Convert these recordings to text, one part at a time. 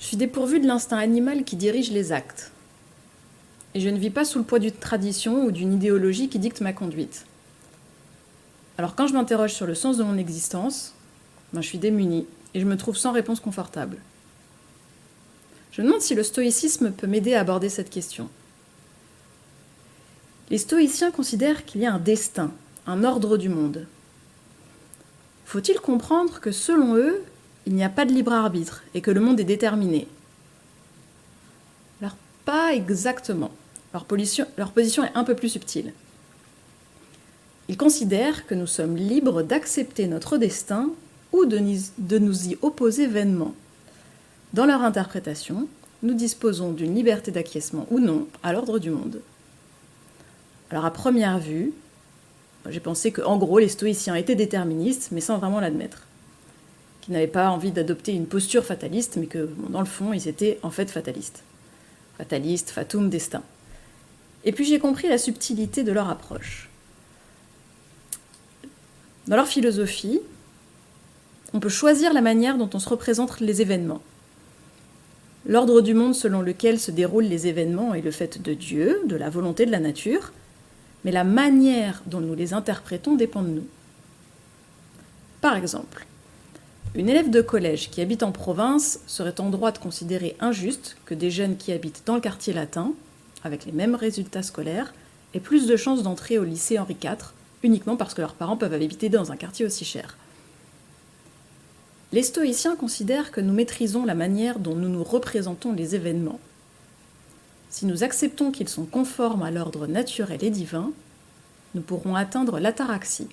Je suis dépourvue de l'instinct animal qui dirige les actes. Et je ne vis pas sous le poids d'une tradition ou d'une idéologie qui dicte ma conduite. Alors quand je m'interroge sur le sens de mon existence, je suis démunie et je me trouve sans réponse confortable. Je me demande si le stoïcisme peut m'aider à aborder cette question. Les stoïciens considèrent qu'il y a un destin, un ordre du monde. Faut-il comprendre que selon eux, il n'y a pas de libre arbitre et que le monde est déterminé? Alors pas exactement. Leur position est un peu plus subtile. Ils considèrent que nous sommes libres d'accepter notre destin ou de nous y opposer vainement. Dans leur interprétation, nous disposons d'une liberté d'acquiescement ou non à l'ordre du monde. Alors à première vue, j'ai pensé qu'en gros les stoïciens étaient déterministes, mais sans vraiment l'admettre. Qu'ils n'avaient pas envie d'adopter une posture fataliste, mais que dans le fond, ils étaient en fait fatalistes. Fatalistes, fatum, destin. Et puis j'ai compris la subtilité de leur approche. Dans leur philosophie, on peut choisir la manière dont on se représente les événements. L'ordre du monde selon lequel se déroulent les événements est le fait de Dieu, de la volonté de la nature, mais la manière dont nous les interprétons dépend de nous. Par exemple, une élève de collège qui habite en province serait en droit de considérer injuste que des jeunes qui habitent dans le quartier latin, avec les mêmes résultats scolaires, aient plus de chances d'entrer au lycée Henri IV, uniquement parce que leurs parents peuvent habiter dans un quartier aussi cher. Les stoïciens considèrent que nous maîtrisons la manière dont nous nous représentons les événements. Si nous acceptons qu'ils sont conformes à l'ordre naturel et divin, nous pourrons atteindre l'ataraxie.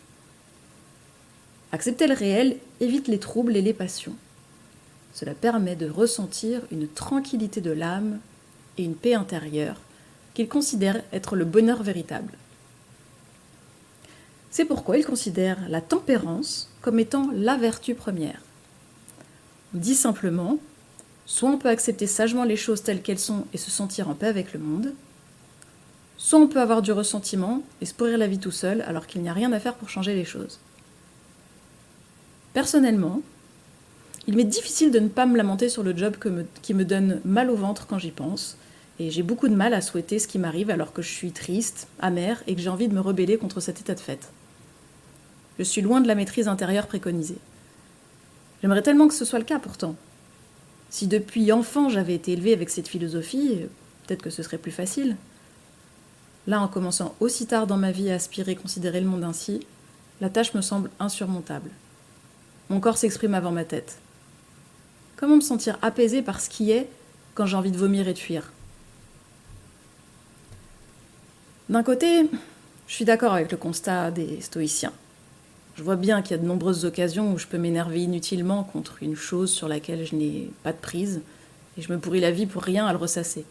Accepter le réel évite les troubles et les passions. Cela permet de ressentir une tranquillité de l'âme et une paix intérieure qu'ils considèrent être le bonheur véritable. C'est pourquoi ils considèrent la tempérance comme étant la vertu première. On dit simplement, soit on peut accepter sagement les choses telles qu'elles sont et se sentir en paix avec le monde, soit on peut avoir du ressentiment et se pourrir la vie tout seul alors qu'il n'y a rien à faire pour changer les choses. Personnellement, il m'est difficile de ne pas me lamenter sur le job qui me donne mal au ventre quand j'y pense, et j'ai beaucoup de mal à souhaiter ce qui m'arrive alors que je suis triste, amère et que j'ai envie de me rebeller contre cet état de fait. Je suis loin de la maîtrise intérieure préconisée. J'aimerais tellement que ce soit le cas pourtant. Si depuis enfant j'avais été élevée avec cette philosophie, peut-être que ce serait plus facile. Là, en commençant aussi tard dans ma vie à aspirer considérer le monde ainsi, la tâche me semble insurmontable. Mon corps s'exprime avant ma tête. Comment me sentir apaisée par ce qui est quand j'ai envie de vomir et de fuir? D'un côté, je suis d'accord avec le constat des stoïciens. Je vois bien qu'il y a de nombreuses occasions où je peux m'énerver inutilement contre une chose sur laquelle je n'ai pas de prise, et je me pourris la vie pour rien à le ressasser.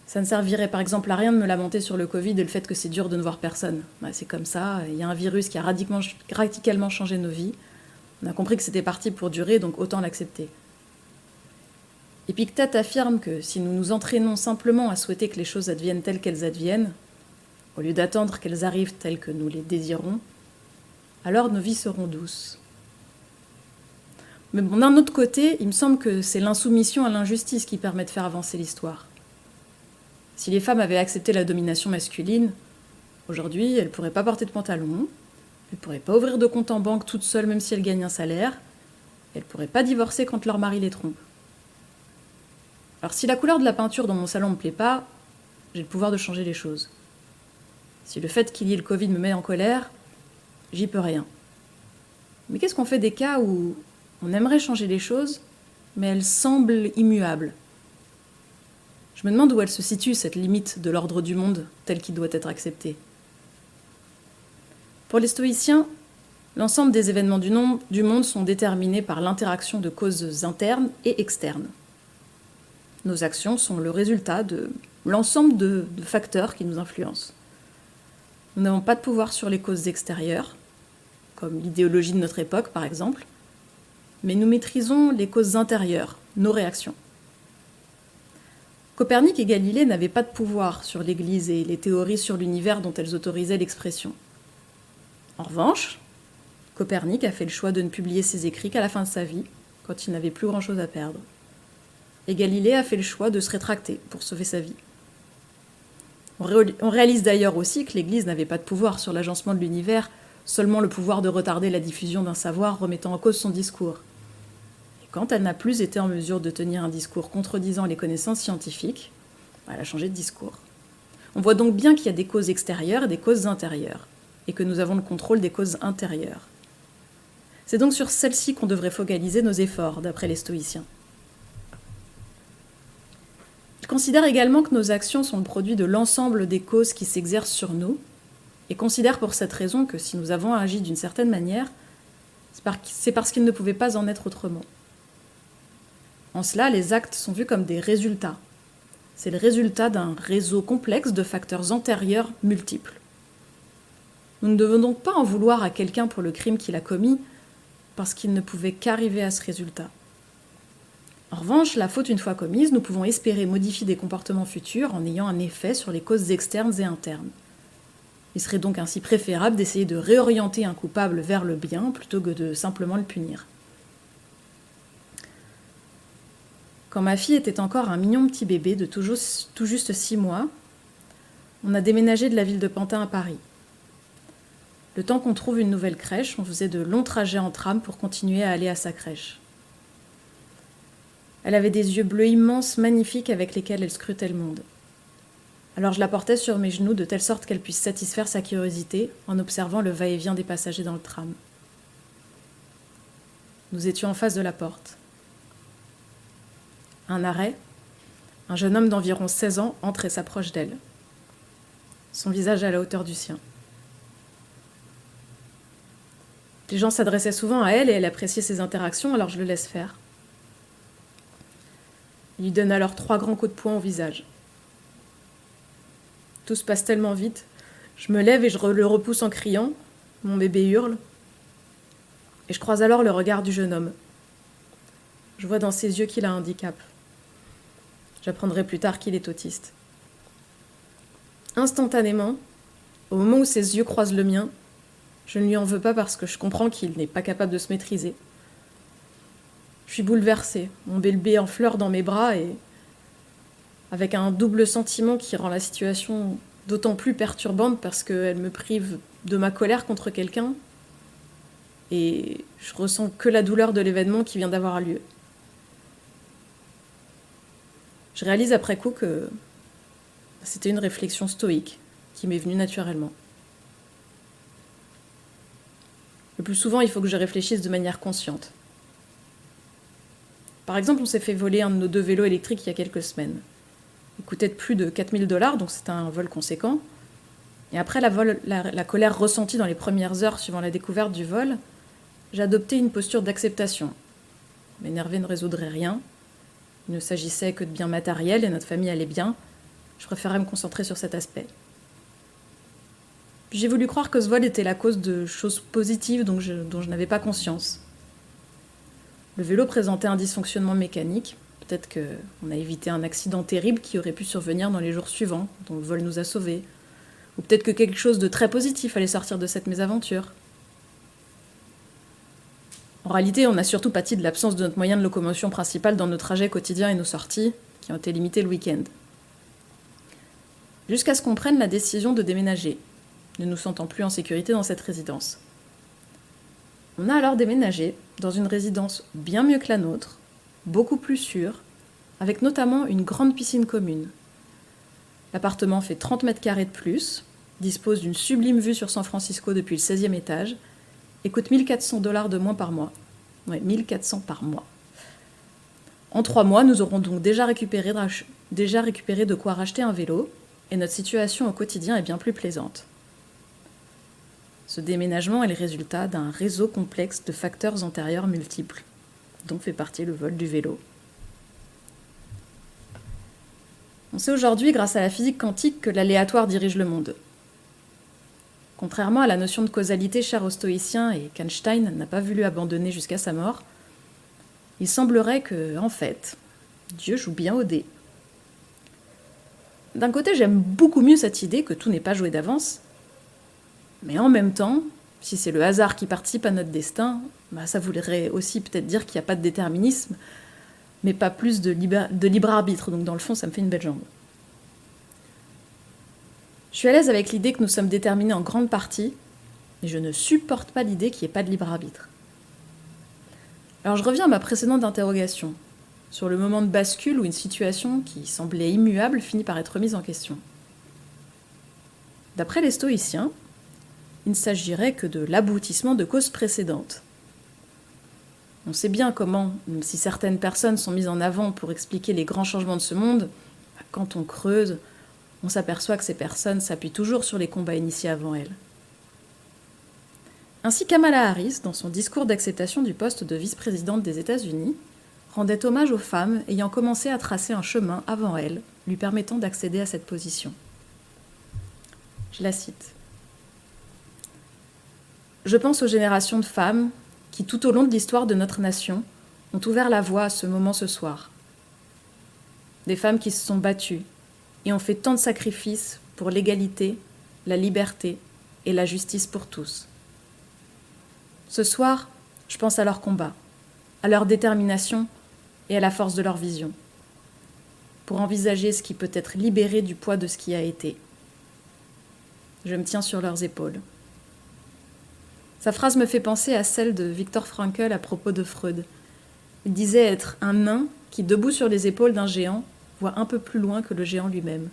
Ça ne servirait par exemple à rien de me lamenter sur le Covid et le fait que c'est dur de ne voir personne. C'est comme ça, il y a un virus qui a radicalement changé nos vies. On a compris que c'était parti pour durer, donc autant l'accepter. Épictète affirme que si nous nous entraînons simplement à souhaiter que les choses adviennent telles qu'elles adviennent, au lieu d'attendre qu'elles arrivent telles que nous les désirons, alors nos vies seront douces. Mais bon, d'un autre côté, il me semble que c'est l'insoumission à l'injustice qui permet de faire avancer l'histoire. Si les femmes avaient accepté la domination masculine, aujourd'hui, elles ne pourraient pas porter de pantalon, elles ne pourraient pas ouvrir de compte en banque toutes seules même si elles gagnent un salaire, elles ne pourraient pas divorcer quand leur mari les trompe. Alors si la couleur de la peinture dans mon salon ne me plaît pas, j'ai le pouvoir de changer les choses. Si le fait qu'il y ait le Covid me met en colère, j'y peux rien. Mais qu'est-ce qu'on fait des cas où on aimerait changer les choses, mais elles semblent immuables? Je me demande où elle se situe, cette limite de l'ordre du monde tel qu'il doit être accepté. Pour les stoïciens, l'ensemble des événements du monde sont déterminés par l'interaction de causes internes et externes. Nos actions sont le résultat de l'ensemble de facteurs qui nous influencent. Nous n'avons pas de pouvoir sur les causes extérieures, comme l'idéologie de notre époque par exemple, mais nous maîtrisons les causes intérieures, nos réactions. Copernic et Galilée n'avaient pas de pouvoir sur l'Église et les théories sur l'univers dont elles autorisaient l'expression. En revanche, Copernic a fait le choix de ne publier ses écrits qu'à la fin de sa vie, quand il n'avait plus grand-chose à perdre. et Galilée a fait le choix de se rétracter pour sauver sa vie. On réalise d'ailleurs aussi que l'Église n'avait pas de pouvoir sur l'agencement de l'univers, seulement le pouvoir de retarder la diffusion d'un savoir remettant en cause son discours. Et quand elle n'a plus été en mesure de tenir un discours contredisant les connaissances scientifiques, elle a changé de discours. On voit donc bien qu'il y a des causes extérieures et des causes intérieures, et que nous avons le contrôle des causes intérieures. C'est donc sur celles-ci qu'on devrait focaliser nos efforts, d'après les stoïciens. Ils considèrent également que nos actions sont le produit de l'ensemble des causes qui s'exercent sur nous, et considèrent pour cette raison que si nous avons agi d'une certaine manière, c'est parce qu'il ne pouvait pas en être autrement. En cela, les actes sont vus comme des résultats. C'est le résultat d'un réseau complexe de facteurs antérieurs multiples. Nous ne devons donc pas en vouloir à quelqu'un pour le crime qu'il a commis, parce qu'il ne pouvait qu'arriver à ce résultat. En revanche, la faute une fois commise, nous pouvons espérer modifier des comportements futurs en ayant un effet sur les causes externes et internes. Il serait donc ainsi préférable d'essayer de réorienter un coupable vers le bien plutôt que de simplement le punir. Quand ma fille était encore un mignon petit bébé de tout juste 6 mois, on a déménagé de la ville de Pantin à Paris. Le temps qu'on trouve une nouvelle crèche, on faisait de longs trajets en tram pour continuer à aller à sa crèche. Elle avait des yeux bleus immenses, magnifiques, avec lesquels elle scrutait le monde. Alors je la portais sur mes genoux de telle sorte qu'elle puisse satisfaire sa curiosité en observant le va-et-vient des passagers dans le tram. Nous étions en face de la porte. À un arrêt, un jeune homme d'environ 16 ans entre et s'approche d'elle. Son visage à la hauteur du sien. Les gens s'adressaient souvent à elle et elle appréciait ses interactions, alors je le laisse faire. Il lui donne alors 3 grands coups de poing au visage. Tout se passe tellement vite. Je me lève et je le repousse en criant. Mon bébé hurle. Et je croise alors le regard du jeune homme. Je vois dans ses yeux qu'il a un handicap. J'apprendrai plus tard qu'il est autiste. Instantanément, au moment où ses yeux croisent le mien, je ne lui en veux pas parce que je comprends qu'il n'est pas capable de se maîtriser. Je suis bouleversée, mon bébé en fleurs dans mes bras et avec un double sentiment qui rend la situation d'autant plus perturbante parce qu'elle me prive de ma colère contre quelqu'un et je ressens que la douleur de l'événement qui vient d'avoir lieu. Je réalise après coup que c'était une réflexion stoïque qui m'est venue naturellement. Le plus souvent, il faut que je réfléchisse de manière consciente. Par exemple, on s'est fait voler un de nos 2 vélos électriques il y a quelques semaines. Il coûtait plus de 4 000 $, donc c'était un vol conséquent. Et après la colère ressentie dans les premières heures suivant la découverte du vol, j'ai adopté une posture d'acceptation. M'énerver ne résoudrait rien. Il ne s'agissait que de biens matériels et notre famille allait bien. Je préférais me concentrer sur cet aspect. J'ai voulu croire que ce vol était la cause de choses positives dont je n'avais pas conscience. Le vélo présentait un dysfonctionnement mécanique. Peut-être qu'on a évité un accident terrible qui aurait pu survenir dans les jours suivants, dont le vol nous a sauvés. Ou peut-être que quelque chose de très positif allait sortir de cette mésaventure. En réalité, on a surtout pâti de l'absence de notre moyen de locomotion principal dans nos trajets quotidiens et nos sorties, qui ont été limités le week-end. Jusqu'à ce qu'on prenne la décision de déménager, ne nous sentant plus en sécurité dans cette résidence. On a alors déménagé dans une résidence bien mieux que la nôtre, beaucoup plus sûre, avec notamment une grande piscine commune. L'appartement fait 30 mètres carrés de plus, dispose d'une sublime vue sur San Francisco depuis le 16e étage et coûte 1 400 $ de moins par mois. Ouais, 1 400 par mois. En 3 mois, nous aurons donc déjà récupéré de quoi racheter un vélo et notre situation au quotidien est bien plus plaisante. Ce déménagement est le résultat d'un réseau complexe de facteurs antérieurs multiples, dont fait partie le vol du vélo. On sait aujourd'hui, grâce à la physique quantique, que l'aléatoire dirige le monde. Contrairement à la notion de causalité chère aux stoïciens et qu'Einstein n'a pas voulu abandonner jusqu'à sa mort, il semblerait que, en fait, Dieu joue bien au dé. D'un côté, j'aime beaucoup mieux cette idée que tout n'est pas joué d'avance, mais en même temps, si c'est le hasard qui participe à notre destin, ça voudrait aussi peut-être dire qu'il n'y a pas de déterminisme, mais pas plus de libre arbitre, donc dans le fond, ça me fait une belle jambe. Je suis à l'aise avec l'idée que nous sommes déterminés en grande partie, mais je ne supporte pas l'idée qu'il n'y ait pas de libre arbitre. Alors je reviens à ma précédente interrogation, sur le moment de bascule où une situation qui semblait immuable finit par être remise en question. D'après les stoïciens, il ne s'agirait que de l'aboutissement de causes précédentes. On sait bien comment, même si certaines personnes sont mises en avant pour expliquer les grands changements de ce monde, quand on creuse, on s'aperçoit que ces personnes s'appuient toujours sur les combats initiés avant elles. Ainsi, Kamala Harris, dans son discours d'acceptation du poste de vice-présidente des États-Unis, rendait hommage aux femmes ayant commencé à tracer un chemin avant elle, lui permettant d'accéder à cette position. Je la cite. « Je pense aux générations de femmes qui, tout au long de l'histoire de notre nation, ont ouvert la voie à ce moment ce soir. Des femmes qui se sont battues et ont fait tant de sacrifices pour l'égalité, la liberté et la justice pour tous. Ce soir, je pense à leur combat, à leur détermination et à la force de leur vision, pour envisager ce qui peut être libéré du poids de ce qui a été. Je me tiens sur leurs épaules. » Sa phrase me fait penser à celle de Viktor Frankl à propos de Freud. Il disait être un nain qui, debout sur les épaules d'un géant, voit un peu plus loin que le géant lui-même.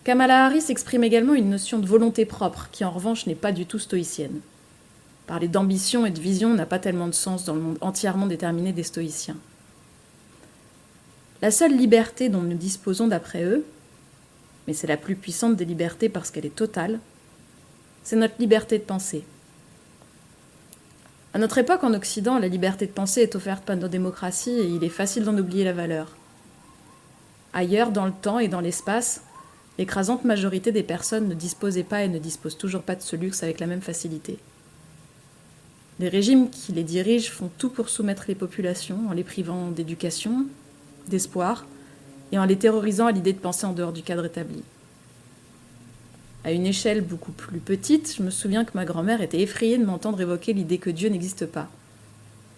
Kamala Harris exprime également une notion de volonté propre, qui en revanche n'est pas du tout stoïcienne. Parler d'ambition et de vision n'a pas tellement de sens dans le monde entièrement déterminé des stoïciens. La seule liberté dont nous disposons d'après eux, mais c'est la plus puissante des libertés parce qu'elle est totale, c'est notre liberté de penser. À notre époque, en Occident, la liberté de penser est offerte par nos démocraties et il est facile d'en oublier la valeur. Ailleurs, dans le temps et dans l'espace, l'écrasante majorité des personnes ne disposaient pas et ne disposent toujours pas de ce luxe avec la même facilité. Les régimes qui les dirigent font tout pour soumettre les populations en les privant d'éducation, d'espoir et en les terrorisant à l'idée de penser en dehors du cadre établi. À une échelle beaucoup plus petite, je me souviens que ma grand-mère était effrayée de m'entendre évoquer l'idée que Dieu n'existe pas.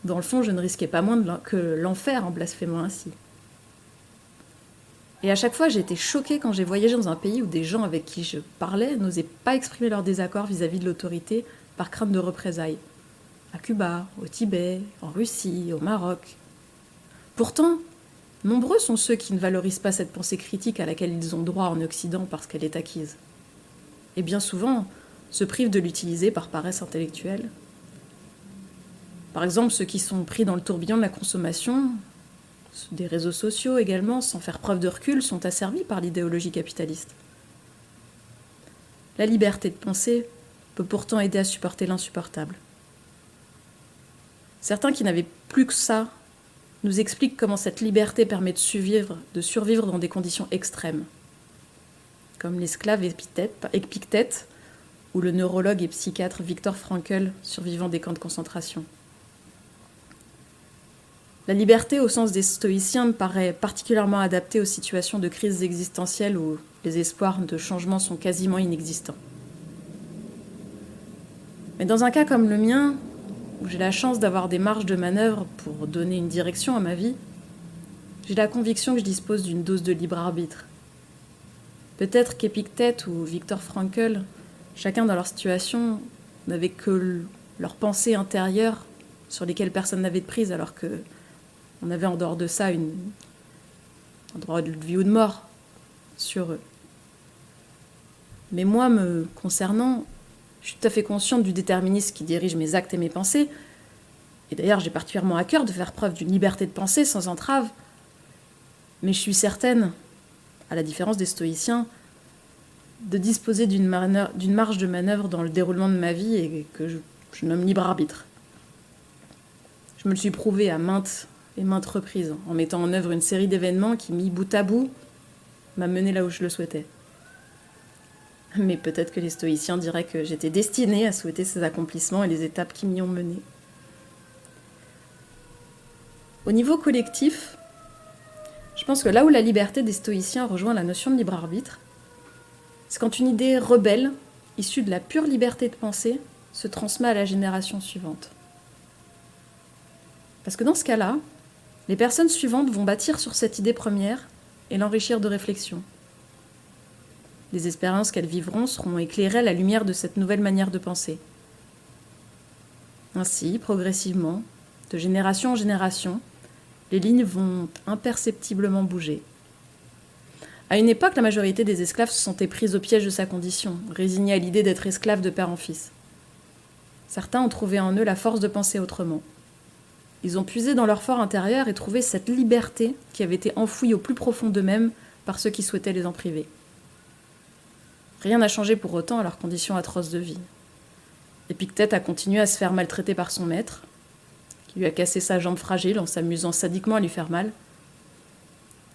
Dans le fond, je ne risquais pas moins que l'enfer en blasphémant ainsi. Et à chaque fois, j'ai été choquée quand j'ai voyagé dans un pays où des gens avec qui je parlais n'osaient pas exprimer leur désaccord vis-à-vis de l'autorité par crainte de représailles. À Cuba, au Tibet, en Russie, au Maroc. Pourtant, nombreux sont ceux qui ne valorisent pas cette pensée critique à laquelle ils ont droit en Occident parce qu'elle est acquise. Et bien souvent, se privent de l'utiliser par paresse intellectuelle. Par exemple, ceux qui sont pris dans le tourbillon de la consommation, des réseaux sociaux également, sans faire preuve de recul, sont asservis par l'idéologie capitaliste. La liberté de penser peut pourtant aider à supporter l'insupportable. Certains qui n'avaient plus que ça nous expliquent comment cette liberté permet de survivre dans des conditions extrêmes, comme l'esclave Épictète ou le neurologue et psychiatre Viktor Frankl, survivant des camps de concentration. La liberté, au sens des stoïciens, me paraît particulièrement adaptée aux situations de crise existentielle où les espoirs de changement sont quasiment inexistants. Mais dans un cas comme le mien, où j'ai la chance d'avoir des marges de manœuvre pour donner une direction à ma vie, j'ai la conviction que je dispose d'une dose de libre arbitre. Peut-être qu'Épictète ou Viktor Frankl, chacun dans leur situation, n'avaient que leurs pensées intérieures sur lesquelles personne n'avait de prise, alors qu'on avait en dehors de ça un droit de vie ou de mort sur eux. Mais moi, me concernant, je suis tout à fait consciente du déterminisme qui dirige mes actes et mes pensées. Et d'ailleurs, j'ai particulièrement à cœur de faire preuve d'une liberté de pensée sans entrave. Mais je suis certaine, à la différence des stoïciens, de disposer d'une marge de manœuvre dans le déroulement de ma vie et que je nomme libre arbitre. Je me le suis prouvé à maintes et maintes reprises, en mettant en œuvre une série d'événements qui, mis bout à bout, m'a mené là où je le souhaitais. Mais peut-être que les stoïciens diraient que j'étais destinée à souhaiter ces accomplissements et les étapes qui m'y ont mené. Au niveau collectif, je pense que là où la liberté des stoïciens rejoint la notion de libre arbitre, c'est quand une idée rebelle, issue de la pure liberté de penser, se transmet à la génération suivante. Parce que dans ce cas-là, les personnes suivantes vont bâtir sur cette idée première et l'enrichir de réflexions. Les expériences qu'elles vivront seront éclairées à la lumière de cette nouvelle manière de penser. Ainsi, progressivement, de génération en génération, les lignes vont imperceptiblement bouger. À une époque, la majorité des esclaves se sentaient prises au piège de sa condition, résignés à l'idée d'être esclaves de père en fils. Certains ont trouvé en eux la force de penser autrement. Ils ont puisé dans leur fort intérieur et trouvé cette liberté qui avait été enfouie au plus profond d'eux-mêmes par ceux qui souhaitaient les en priver. Rien n'a changé pour autant à leurs conditions atroces de vie. Épictète a continué à se faire maltraiter par son maître, qui lui a cassé sa jambe fragile en s'amusant sadiquement à lui faire mal.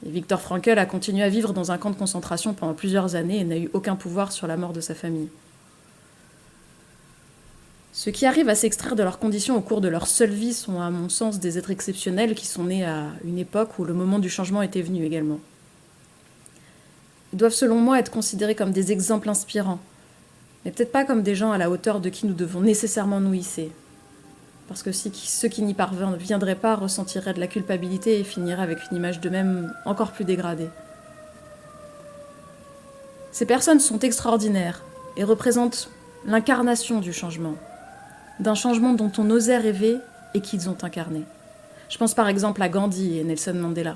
Et Viktor Frankl a continué à vivre dans un camp de concentration pendant plusieurs années et n'a eu aucun pouvoir sur la mort de sa famille. Ceux qui arrivent à s'extraire de leurs conditions au cours de leur seule vie sont, à mon sens, des êtres exceptionnels qui sont nés à une époque où le moment du changement était venu également. Ils doivent, selon moi, être considérés comme des exemples inspirants, mais peut-être pas comme des gens à la hauteur de qui nous devons nécessairement nous hisser. Parce que ceux qui n'y parviendraient pas ressentiraient de la culpabilité et finiraient avec une image d'eux-mêmes encore plus dégradée. Ces personnes sont extraordinaires et représentent l'incarnation du changement, d'un changement dont on osait rêver et qu'ils ont incarné. Je pense par exemple à Gandhi et Nelson Mandela.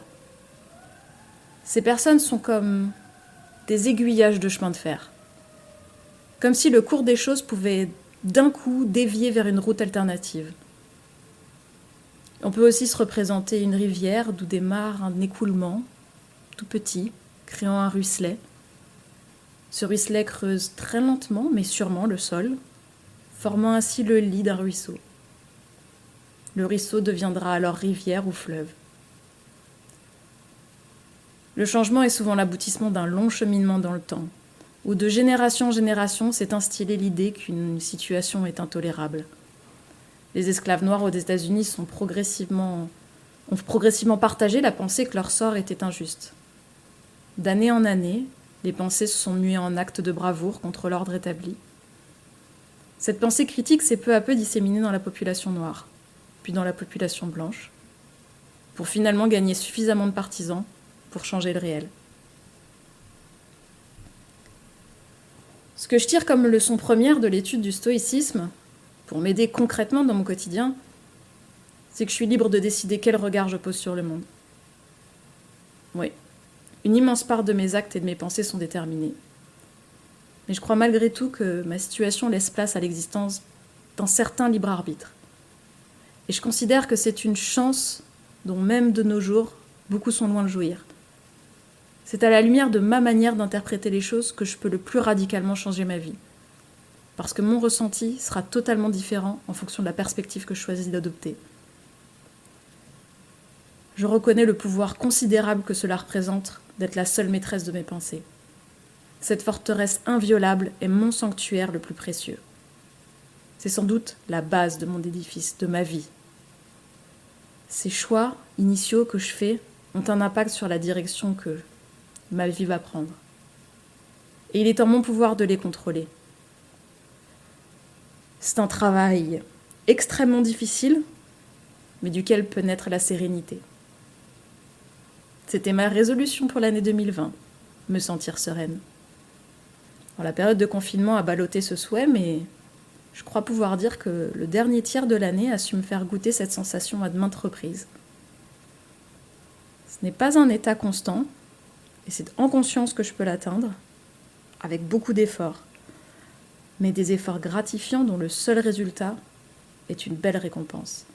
Ces personnes sont comme des aiguillages de chemin de fer. Comme si le cours des choses pouvait d'un coup dévier vers une route alternative. On peut aussi se représenter une rivière d'où démarre un écoulement, tout petit, créant un ruisselet. Ce ruisselet creuse très lentement mais sûrement le sol, formant ainsi le lit d'un ruisseau. Le ruisseau deviendra alors rivière ou fleuve. Le changement est souvent l'aboutissement d'un long cheminement dans le temps, où de génération en génération s'est instillée l'idée qu'une situation est intolérable. Les esclaves noirs aux États-Unis ont progressivement partagé la pensée que leur sort était injuste. D'année en année, les pensées se sont muées en actes de bravoure contre l'ordre établi. Cette pensée critique s'est peu à peu disséminée dans la population noire, puis dans la population blanche, pour finalement gagner suffisamment de partisans pour changer le réel. Ce que je tire comme leçon première de l'étude du stoïcisme, pour m'aider concrètement dans mon quotidien, c'est que je suis libre de décider quel regard je pose sur le monde. Oui, une immense part de mes actes et de mes pensées sont déterminés. Mais je crois malgré tout que ma situation laisse place à l'existence d'un certain libre arbitre. Et je considère que c'est une chance dont même de nos jours, beaucoup sont loin de jouir. C'est à la lumière de ma manière d'interpréter les choses que je peux le plus radicalement changer ma vie. Parce que mon ressenti sera totalement différent en fonction de la perspective que je choisis d'adopter. Je reconnais le pouvoir considérable que cela représente d'être la seule maîtresse de mes pensées. Cette forteresse inviolable est mon sanctuaire le plus précieux. C'est sans doute la base de mon édifice, de ma vie. Ces choix initiaux que je fais ont un impact sur la direction que ma vie va prendre. Et il est en mon pouvoir de les contrôler. C'est un travail extrêmement difficile, mais duquel peut naître la sérénité. C'était ma résolution pour l'année 2020, me sentir sereine. Alors, la période de confinement a ballotté ce souhait, mais je crois pouvoir dire que le dernier tiers de l'année a su me faire goûter cette sensation à de maintes reprises. Ce n'est pas un état constant, et c'est en conscience que je peux l'atteindre, avec beaucoup d'efforts, mais des efforts gratifiants dont le seul résultat est une belle récompense.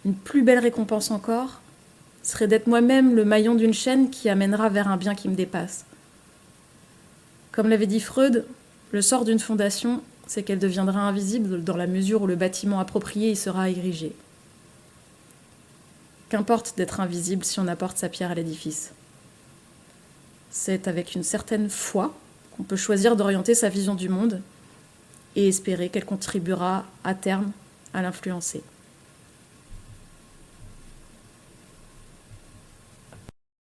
Une plus belle récompense encore serait d'être moi-même le maillon d'une chaîne qui amènera vers un bien qui me dépasse. Comme l'avait dit Freud, le sort d'une fondation, c'est qu'elle deviendra invisible dans la mesure où le bâtiment approprié y sera érigé. Qu'importe d'être invisible si on apporte sa pierre à l'édifice. C'est avec une certaine foi qu'on peut choisir d'orienter sa vision du monde et espérer qu'elle contribuera à terme à l'influencer.